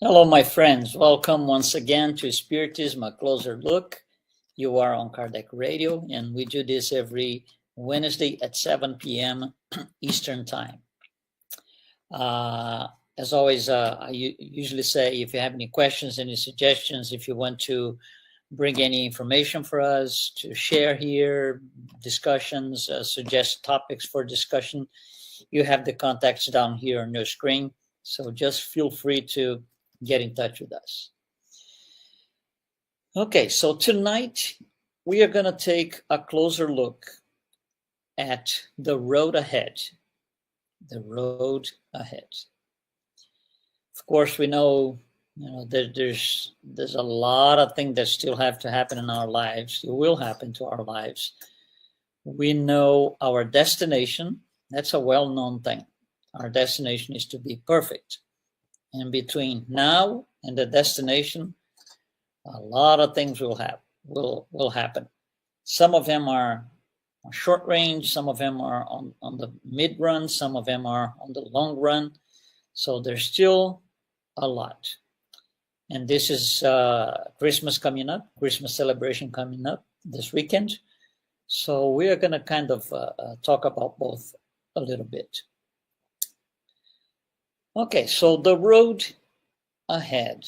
Hello, my friends. Welcome once again to Spiritism, a closer look. You are on Kardec Radio, and we do this every Wednesday at 7 p.m. Eastern Time. Uh, as always, I usually say if you have any questions, any suggestions, if you want to bring any information for us to share here, discussions, suggest topics for discussion, you have the contacts down here on your screen. So just feel free to get in touch with us. Okay, so tonight we are going to take a closer look at the road ahead. The road ahead. Of course, we know, that there's a lot of things that still have to happen in our lives. It will happen to our lives. We know our destination. That's a well-known thing. Our destination is to be perfect. And between now and the destination, a lot of things will happen. Some of them are short range, some of them are on the mid run, some of them are on the long run. So there's still a lot. And this is Christmas coming up, Christmas celebration coming up this weekend. So we are going to kind of talk about both a little bit. Okay, so the road ahead.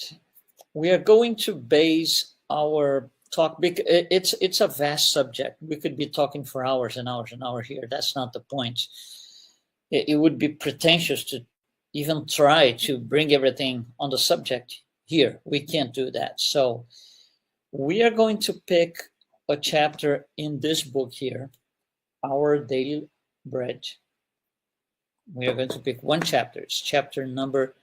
We are going to base our talk, it's a vast subject. We could be talking for hours and hours and hours here. That's not the point. It would be pretentious to even try to bring everything on the subject here. We can't do that. So we are going to pick a chapter in this book here, Our Daily Bread. We are going to pick one chapter. It's chapter number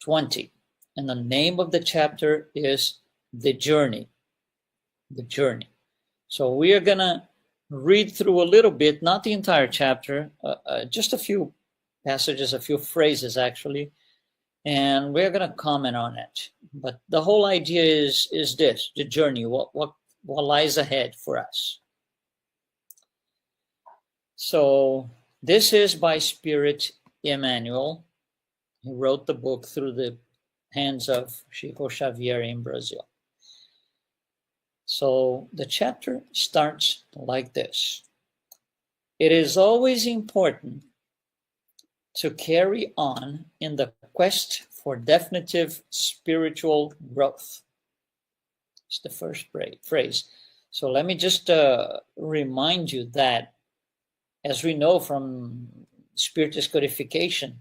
20. And the name of the chapter is The Journey. The Journey. So we are going to read through a little bit, not the entire chapter, just a few passages, a few phrases actually, and we're going to comment on it. But the whole idea is this, the journey, what lies ahead for us. So this is by Spirit Emmanuel. He wrote the book through the hands of Chico Xavier in Brazil. So the chapter starts like this. It is always important to carry on in the quest for definitive spiritual growth. It's the first phrase. So let me just remind you that, as we know from Spiritist codification,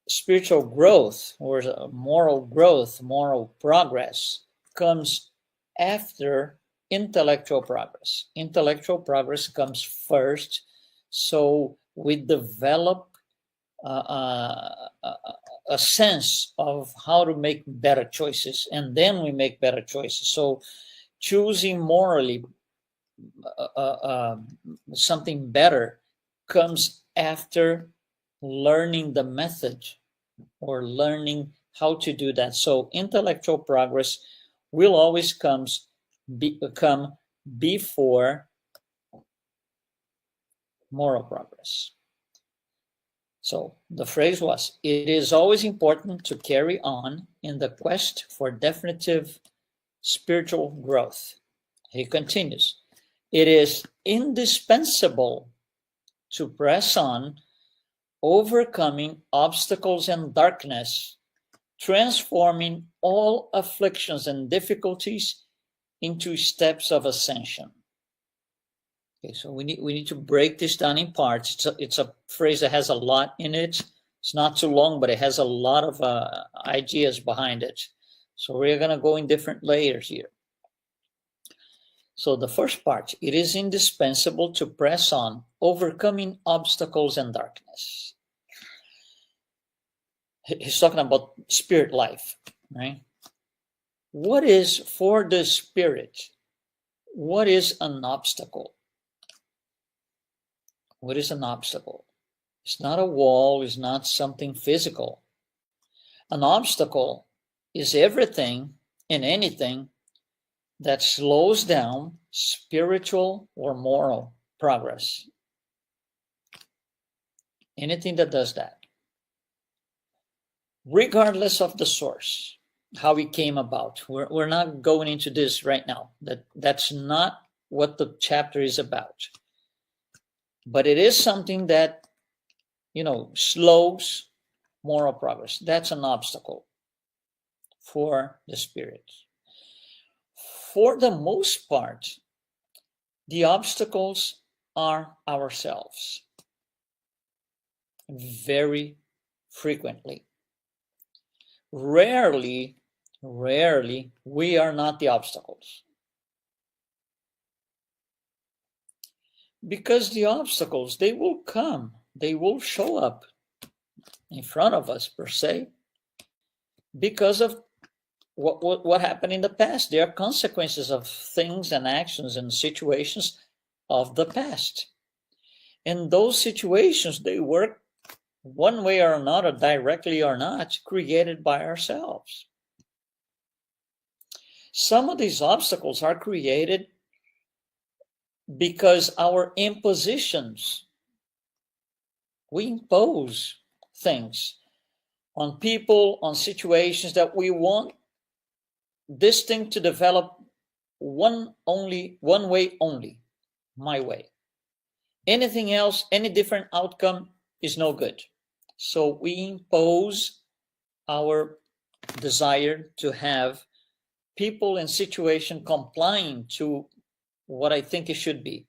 spiritual growth or moral growth, moral progress comes after intellectual progress. Intellectual progress comes first. So we develop a sense of how to make better choices, and then we make better choices. So choosing morally something better comes after learning the method or learning how to do that. So intellectual progress will always come before moral progress. So the phrase was, it is always important to carry on in the quest for definitive spiritual growth. He continues, it is indispensable to press on, overcoming obstacles and darkness, transforming all afflictions and difficulties into steps of ascension. Okay, so we need to break this down in parts. It's a phrase that has a lot in it. It's not too long, but it has a lot of ideas behind it. So we're going to go in different layers here. So the first part, it is indispensable to press on, overcoming obstacles and darkness. He's talking about spirit life, right? What is, for the spirit, what is an obstacle? What is an obstacle? It's not a wall, it's not something physical. An obstacle is everything and anything that slows down spiritual or moral progress. Anything that does that. regardless of the source, how it came about. We're not going into this right now. That's not what the chapter is about. But it is something that, slows moral progress. That's an obstacle for the spirit. For the most part, the obstacles are ourselves. Very frequently. Rarely, we are not the obstacles. Because the obstacles, they will come, they will show up in front of us, per se, because of what happened in the past. They are consequences of things and actions and situations of the past. And those situations, they work one way or another, directly or not, created by ourselves. Some of these obstacles are created because our impositions, we impose things on people, on situations that we want this thing to develop one way only, my way. Anything else, any different outcome is no good. So we impose our desire to have people and situation complying to what I think it should be.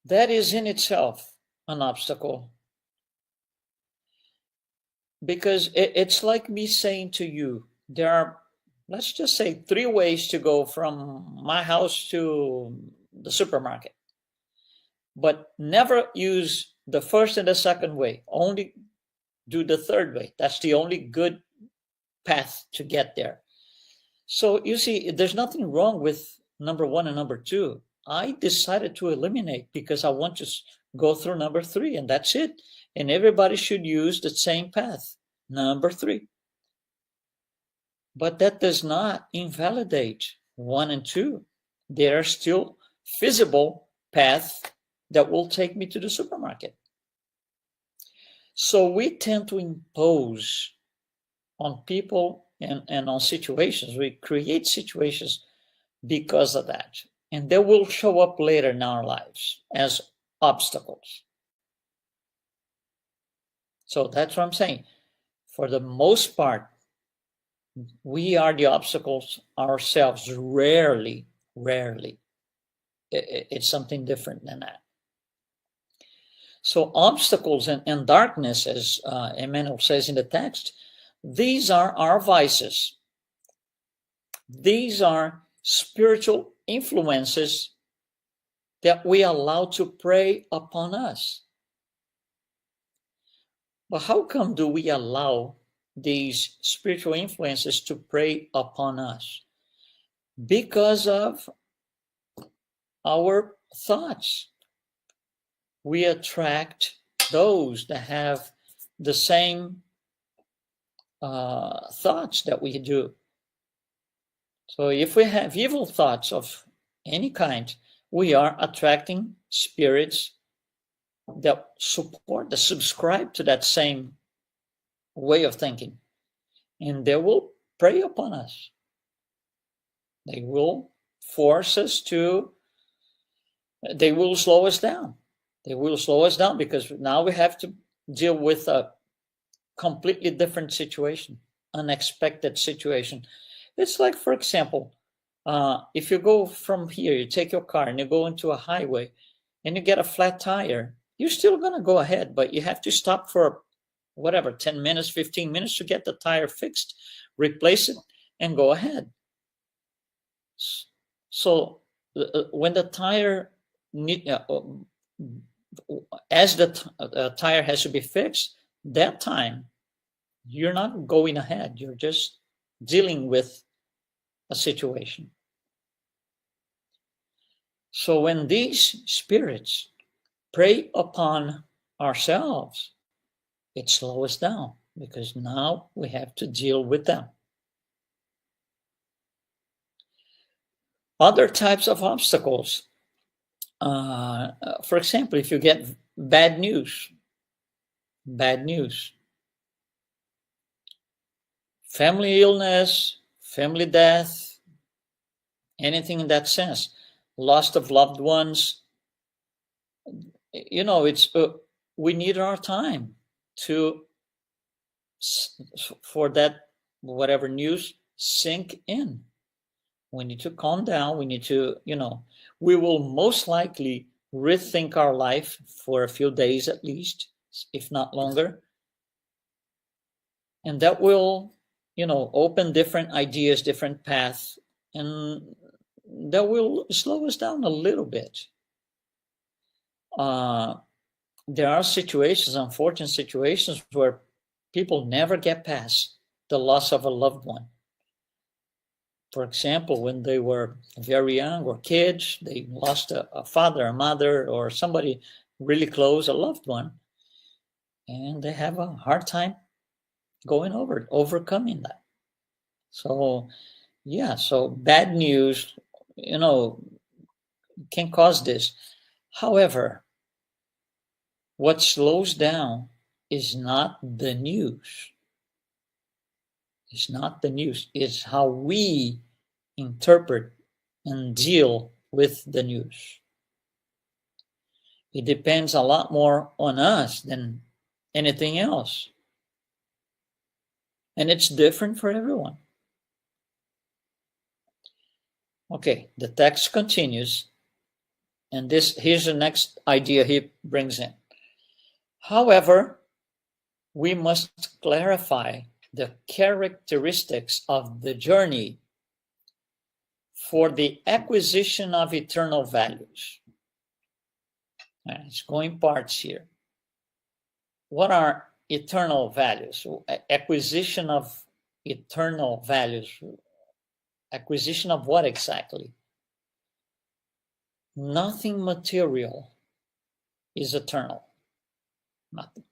That is in itself an obstacle. Because it's like me saying to you, there are, let's just say, 3 ways to go from my house to the supermarket. But never use the first and the second way. Only do the third way. That's the only good path to get there. So you see, there's nothing wrong with number 1 and number 2. I decided to eliminate because I want to go through number 3, and that's it. And everybody should use the same path, number 3. But that does not invalidate 1 and 2. There are still feasible paths that will take me to the supermarket. So we tend to impose on people and on situations. We create situations because of that. And they will show up later in our lives as obstacles. So that's what I'm saying. For the most part, we are the obstacles ourselves. Rarely. It's something different than that. So obstacles and darkness, as Emmanuel says in the text, these are our vices. These are spiritual influences that we allow to prey upon us. But how come do we allow these spiritual influences to prey upon us? Because of our thoughts. We attract those that have the same thoughts that we do. So if we have evil thoughts of any kind, we are attracting spirits that subscribe to that same way of thinking. And they will prey upon us. They will force us they will slow us down. They will slow us down because now we have to deal with a completely different situation, unexpected situation. It's like, for example, if you go from here, you take your car and you go into a highway and you get a flat tire, you're still going to go ahead, but you have to stop for 10 minutes, 15 minutes to get the tire fixed, replace it, and go ahead. So when the tire as the tire has to be fixed, that time you're not going ahead. You're just dealing with a situation. So when these spirits prey upon ourselves, it slows us down because now we have to deal with them. Other types of obstacles. For example, if you get bad news, family illness, family death, anything in that sense, loss of loved ones. It's we need our time to for that whatever news sink in. We need to calm down. We need to, we will most likely rethink our life for a few days at least, if not longer. And that will, open different ideas, different paths, and that will slow us down a little bit. There are situations, unfortunate situations, where people never get past the loss of a loved one. For example, when they were very young or kids, they lost a father, a mother, or somebody really close, a loved one, and they have a hard time overcoming that. So, so bad news, can cause this. However, what slows down is not the news. It's not the news. It's how we interpret and deal with the news. It depends a lot more on us than anything else. And it's different for everyone. Okay, the text continues. And here's the next idea he brings in. However, we must clarify the characteristics of the journey for the acquisition of eternal values. It's going parts here. What are eternal values? Acquisition of eternal values. Acquisition of what exactly? Nothing material is eternal. Nothing.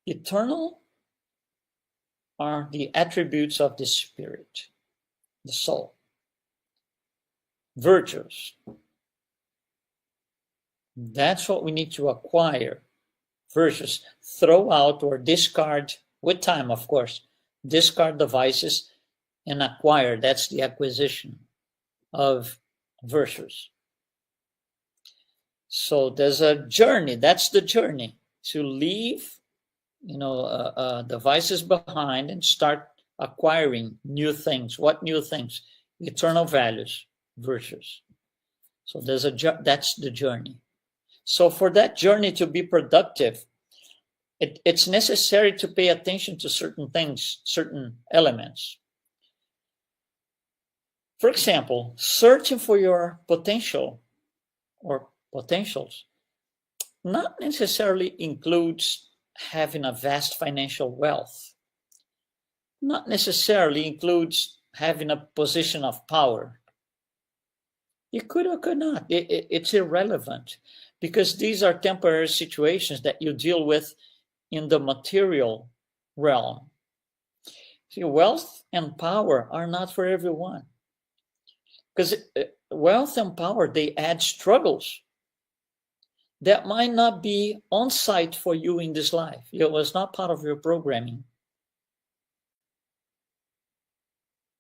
Eternal are the attributes of the spirit, the soul. Virtues. That's what we need to acquire. Virtues. Throw out or discard, with time, of course, discard the vices and acquire. That's the acquisition of virtues. So there's a journey. That's the journey to leave, the vices behind and start acquiring new things. What new things? Eternal values, virtues. So that's the journey. So for that journey to be productive, it's necessary to pay attention to certain things, certain elements. For example, searching for your potential or potentials not necessarily includes having a vast financial wealth. Not necessarily includes having a position of power. It could or could not. It's irrelevant, because these are temporary situations that you deal with in the material realm. See, wealth and power are not for everyone, because wealth and power, they add struggles that might not be on site for you in this life. It was not part of your programming.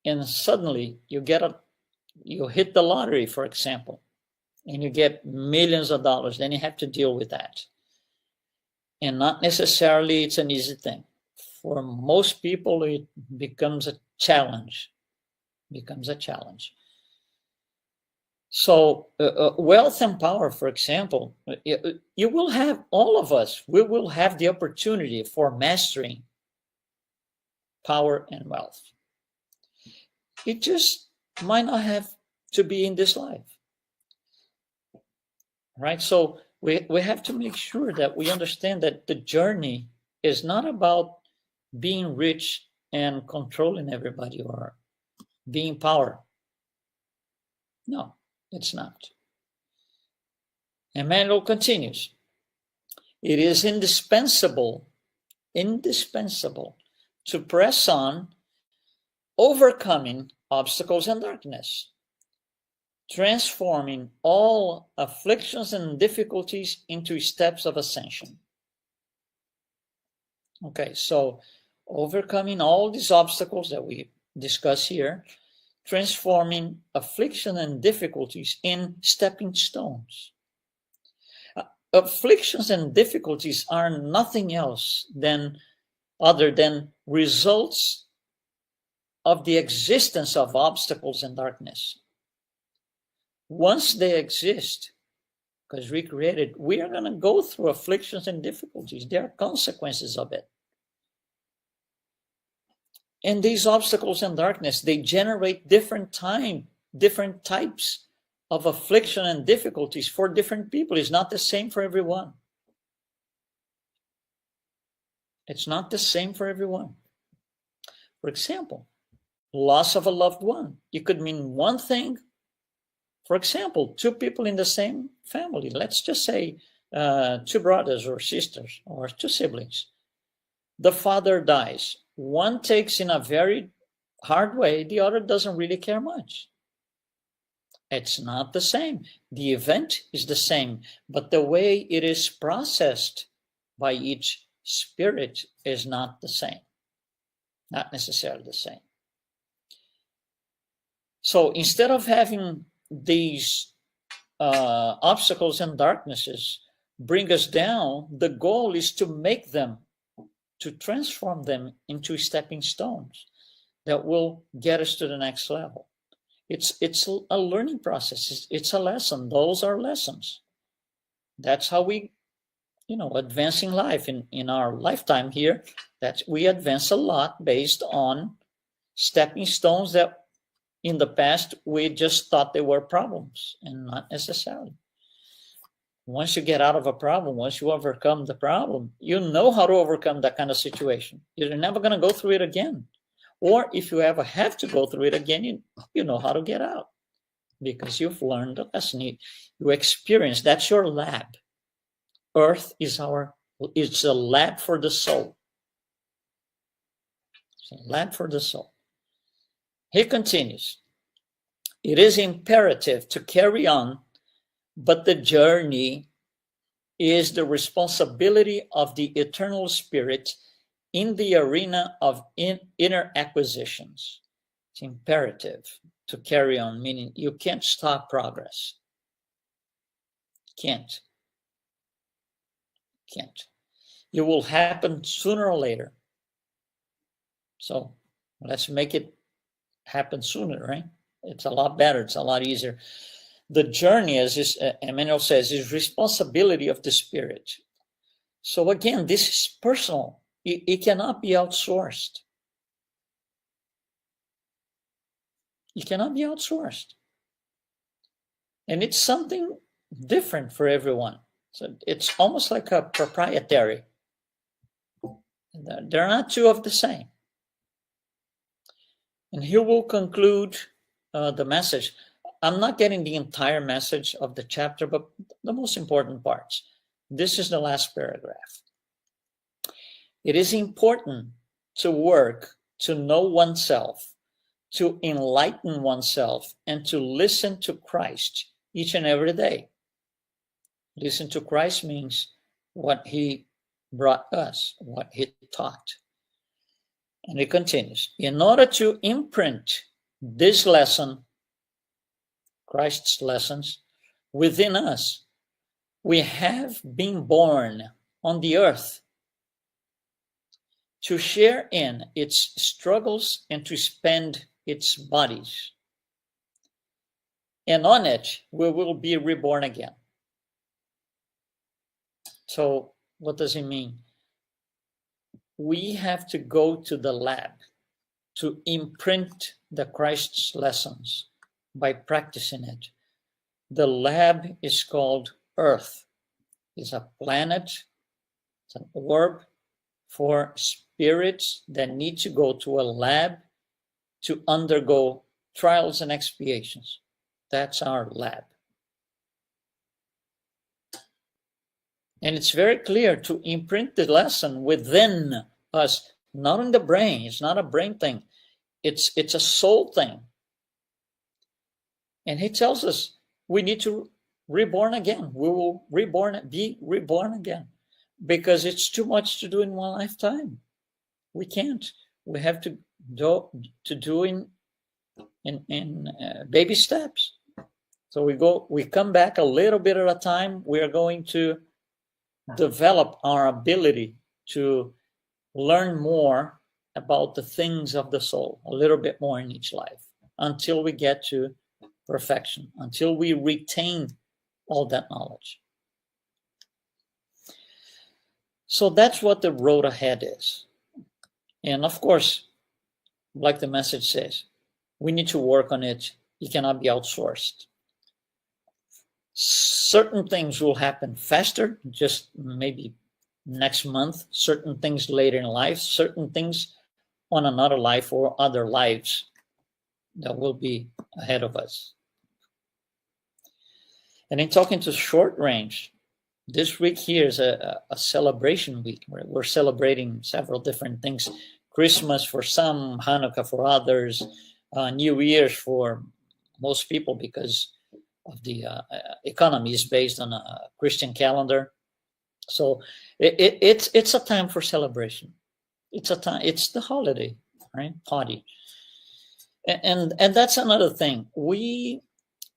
And suddenly you hit the lottery, for example, and you get millions of dollars. Then you have to deal with that. And not necessarily it's an easy thing. For most people, it becomes a challenge. So wealth and power, for example, you will have, all of us, we will have the opportunity for mastering power and wealth. It just might not have to be in this life, right? So we have to make sure that we understand that the journey is not about being rich and controlling everybody or being power. No, it's not. Emmanuel continues. It is indispensable to press on, overcoming obstacles and darkness, transforming all afflictions and difficulties into steps of ascension. Okay, so overcoming all these obstacles that we discuss here, transforming affliction and difficulties in stepping stones. Afflictions and difficulties are nothing else other than results of the existence of obstacles and darkness. Once they exist, because we created, we are going to go through afflictions and difficulties. There are consequences of it. And these obstacles and darkness, they generate different types of affliction and difficulties for different people. It's not the same for everyone. It's not the same for everyone. For example, loss of a loved one. It could mean one thing. For example, two people in the same family, let's just say two brothers or sisters or two siblings. The father dies. One takes in a very hard way, the other doesn't really care much. It's not the same. The event is the same, but the way it is processed by each spirit is not the same. Not necessarily the same. So instead of having these obstacles and darknesses bring us down, the goal is to make them, to transform them into stepping stones that will get us to the next level. It's a learning process. It's a lesson. Those are lessons. That's how we, advance in life. In our lifetime here, that we advance a lot based on stepping stones that in the past we just thought they were problems, and not necessarily. Once you get out of a problem, once you overcome the problem, you know how to overcome that kind of situation. You're never going to go through it again. Or if you ever have to go through it again, you know how to get out because you've learned the lesson. You experience. That's your lab. Earth is it's a lab for the soul. It's a lab for the soul. He continues. It is imperative to carry on, but the journey is the responsibility of the eternal spirit in the arena of inner acquisitions. It's imperative to carry on, meaning you can't stop progress. Can't. It will happen sooner or later. So let's make it happen sooner, right? It's a lot better. It's a lot easier. The journey, as Emmanuel says, is responsibility of the spirit. So again, this is personal. It cannot be outsourced. It cannot be outsourced. And it's something different for everyone. So it's almost like a proprietary. They're not two of the same. And here we'll conclude the message. I'm not getting the entire message of the chapter, but the most important parts. This is the last paragraph. It is important to work to know oneself, to enlighten oneself, and to listen to Christ each and every day. Listen to Christ means what he brought us, what he taught. And it continues. In order to imprint this lesson, Christ's lessons, within us, we have been born on the earth to share in its struggles and to spend its bodies. And on it, we will be reborn again. So what does it mean? We have to go to the lab to imprint the Christ's lessons by practicing it. The lab is called Earth. It's a planet, it's an orb for spirits that need to go to a lab to undergo trials and expiations. That's our lab. And it's very clear to imprint the lesson within us, not in the brain. It's not a brain thing. It's a soul thing. And he tells us we need to reborn again. We will be reborn again because it's too much to do in one lifetime. We can't. We have to do in baby steps. So we come back a little bit at a time. We are going to develop our ability to learn more about the things of the soul, a little bit more in each life, until we get to perfection, until we retain all that knowledge. So that's what the road ahead is. And of course, like the message says, we need to work on it. It cannot be outsourced. Certain things will happen faster, just maybe next month, certain things later in life, certain things on another life or other lives that will be ahead of us. And in talking to short range, this week here is a celebration week. We're celebrating several different things. Christmas for some, Hanukkah for others, New Year's for most people because of the economy is based on a Christian calendar. So it's a time for celebration. It's a time. It's the holiday, right? Party, and that's another thing. We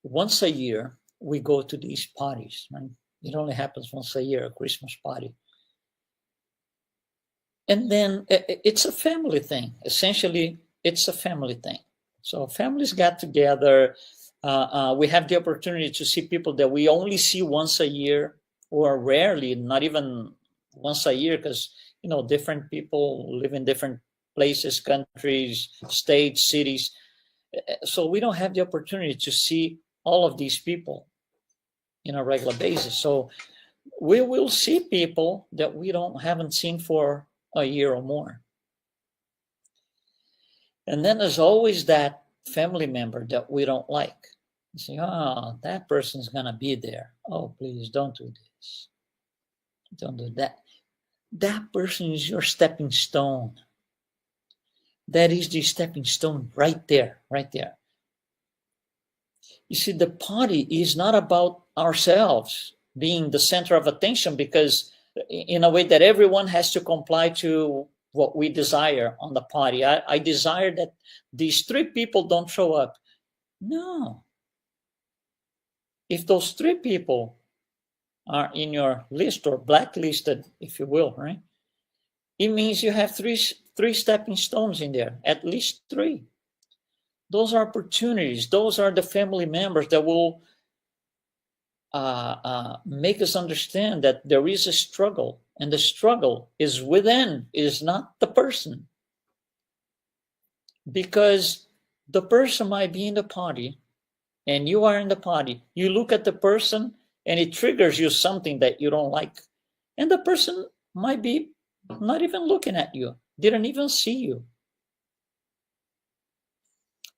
once a year we go to these parties, right? It only happens once a year, a Christmas party. And then it's a family thing. Essentially, it's a family thing. So families got together. We have the opportunity to see people that we only see once a year, or rarely, not even once a year, because different people live in different places, countries, states, cities. So we don't have the opportunity to see all of these people in a regular basis. So we will see people that we haven't seen for a year or more. And then there's always that family member that we don't like. You say, that person's going to be there. Oh, please don't do this. Don't do that. That person is your stepping stone. That is the stepping stone right there, right there. You see, the party is not about ourselves being the center of attention, because in a way that everyone has to comply to what we desire on the party. I desire that these 3 people don't show up. No. If those 3 people are in your list, or blacklisted, if you will, right? It means you have three stepping stones in there, at least 3. Those are opportunities. Those are the family members that will make us understand that there is a struggle, and the struggle is within, is not the person. Because the person might be in the party, and you are in the party. You look at the person, and it triggers you something that you don't like. And the person might be not even looking at you, didn't even see you.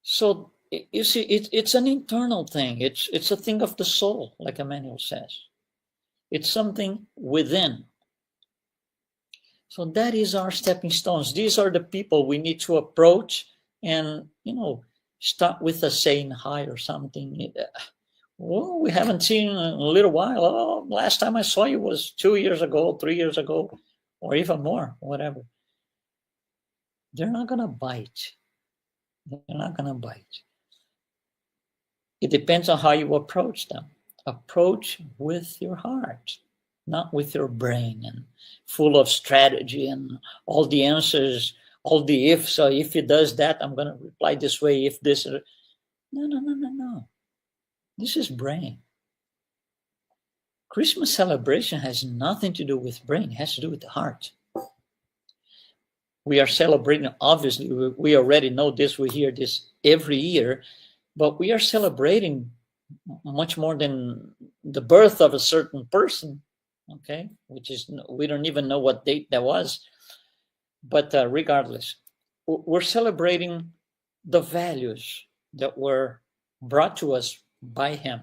So you see, it's an internal thing. It's a thing of the soul, like Emmanuel says. It's something within. So that is our stepping stones. These are the people we need to approach, and start with a saying hi or something. Well, we haven't seen in a little while. Oh, last time I saw you was 2 years ago, 3 years ago, or even more, whatever. They're not going to bite. They're not going to bite. It depends on how you approach them. Approach with your heart, not with your brain and full of strategy and all the answers, all the ifs. So if he does that, I'm going to reply this way. If this, no. This is brain. Christmas celebration has nothing to do with brain. It has to do with the heart. We are celebrating, obviously, we already know this, we hear this every year, but we are celebrating much more than the birth of a certain person, okay? Which is, we don't even know what date that was. But regardless, we're celebrating the values that were brought to us by him.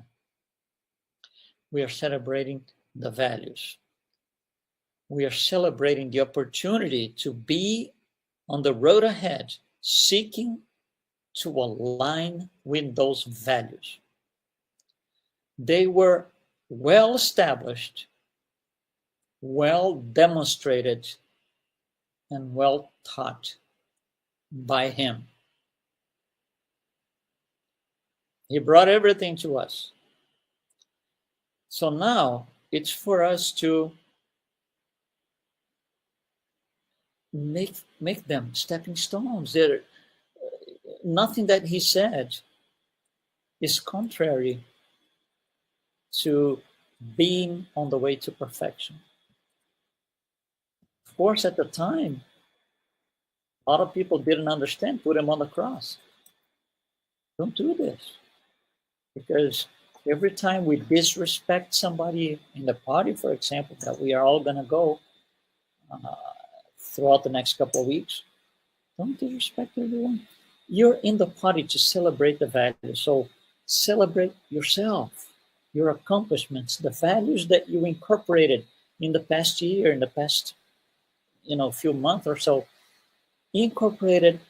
We are celebrating the values. We are celebrating the opportunity to be on the road ahead, seeking to align with those values. They were well established, well demonstrated, and well taught by him. He brought everything to us. So now it's for us to make them stepping stones. Nothing that he said is contrary to being on the way to perfection. Of course, at the time, a lot of people didn't understand, put him on the cross. Don't do this. Because every time we disrespect somebody in the party, for example, that we are all going to go throughout the next couple of weeks, don't disrespect everyone. You're in the party to celebrate the values. So celebrate yourself, your accomplishments, the values that you incorporated in the past year, in the past, few months or so. Incorporated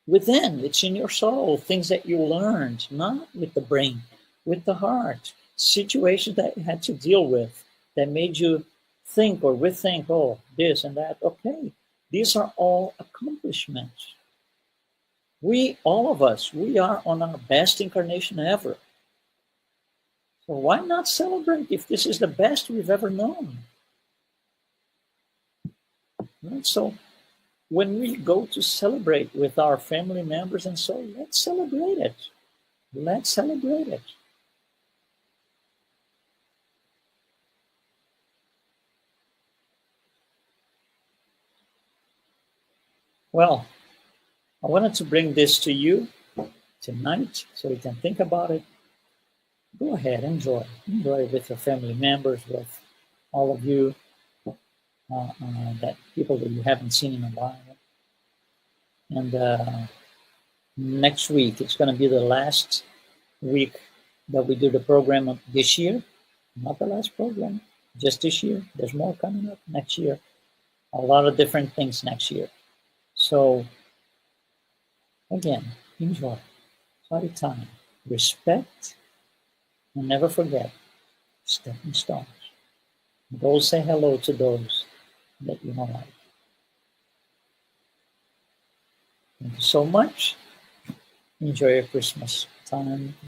within. It's in your soul. Things that you learned, not with the brain, with the heart. Situations that you had to deal with that made you think or rethink, oh, this and that. Okay, these are all accomplishments. All of us, we are on our best incarnation ever. So why not celebrate if this is the best we've ever known? Right? So when we go to celebrate with our family members and so, let's celebrate it. Let's celebrate it. Well, I wanted to bring this to you tonight so you can think about it. Go ahead, enjoy. Enjoy it with your family members, with all of you, that people that you haven't seen in a while. And next week, it's going to be the last week that we do the program of this year. Not the last program, just this year. There's more coming up next year. A lot of different things next year. So, again, enjoy. Party time. Respect. And never forget, stepping stones. Go say hello to those that you don't like. Thank you so much. Enjoy your Christmas time.